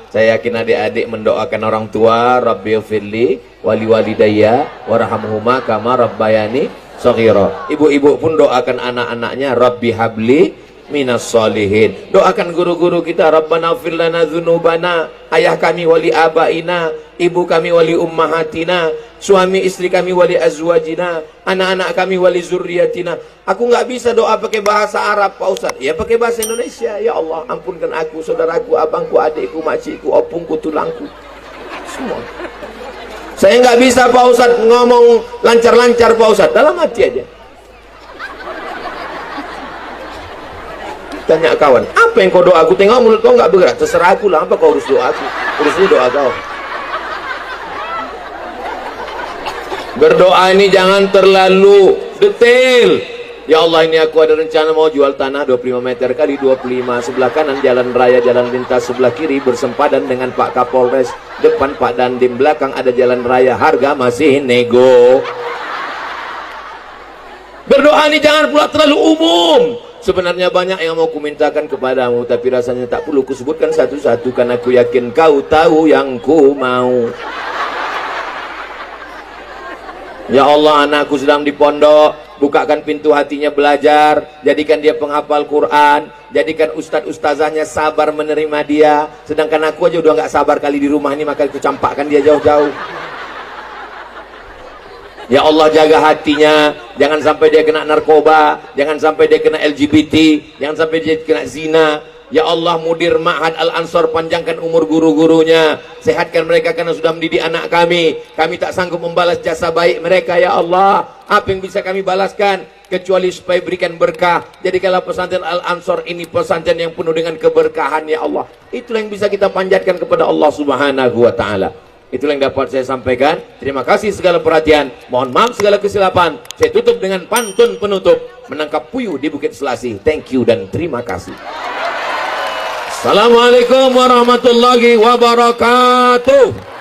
Saya yakin adik-adik mendoakan orang tua, Rabbighfirli wali walidayya warhamhuma kama rabbayani shaghira. Ibu-ibu pun doakan anak-anaknya, Rabbi habli minas solihin. Doakan guru-guru kita, Rabbana ighfir lana dzunubana, ayah kami wali abaina, ibu kami wali ummahatina, suami istri kami wali azwajina, anak-anak kami wali zurriyatina. Aku nggak bisa doa pakai bahasa Arab Pak Ustaz, ya pakai bahasa Indonesia. Ya Allah, ampunkan aku, saudaraku, abangku, adikku, makcikku, opungku, tulangku, semua. Saya nggak bisa Pak Ustaz ngomong lancar-lancar Pak Ustaz, dalam hati aja. Tanya kawan, apa yang kau doa? Aku tengok mulut kau nggak bergerak, terserah aku lah, apa kau urus doa aku? Urusnya doa kau. Berdoa ini jangan terlalu detail. Ya Allah, ini aku ada rencana mau jual tanah 25 meter kali 25, sebelah kanan jalan raya, jalan lintas, sebelah kiri bersempadan dengan Pak Kapolres, depan Pak Dandim, belakang ada jalan raya, harga masih nego. Berdoa ini jangan pula terlalu umum. Sebenarnya banyak yang mau kumintakan kepadamu, tapi rasanya tak perlu kusebutkan satu-satu, karena aku yakin kau tahu yang ku mau. Ya Allah, anakku sedang di pondok, bukakan pintu hatinya belajar, jadikan dia penghafal Quran, jadikan ustadz-ustazahnya sabar menerima dia. Sedangkan aku aja udah gak sabar kali di rumah ini, maka aku campakkan dia jauh-jauh. Ya Allah, jaga hatinya, jangan sampai dia kena narkoba, jangan sampai dia kena LGBT, jangan sampai dia kena zina. Ya Allah, mudir Ma'had Al-Ansor, panjangkan umur guru-gurunya, sehatkan mereka karena sudah mendidik anak kami. Kami tak sanggup membalas jasa baik mereka. Ya Allah, apa yang bisa kami balaskan kecuali supaya berikan berkah. Jadikanlah pesantren Al-Ansor ini pesantren yang penuh dengan keberkahan. Ya Allah, itulah yang bisa kita panjatkan kepada Allah Subhanahu wa ta'ala. Itulah yang dapat saya sampaikan. Terima kasih segala perhatian, mohon maaf segala kesilapan. Saya tutup dengan pantun penutup, menangkap puyuh di Bukit Selasih. Thank you dan terima kasih. Assalamualaikum warahmatullahi wabarakatuh.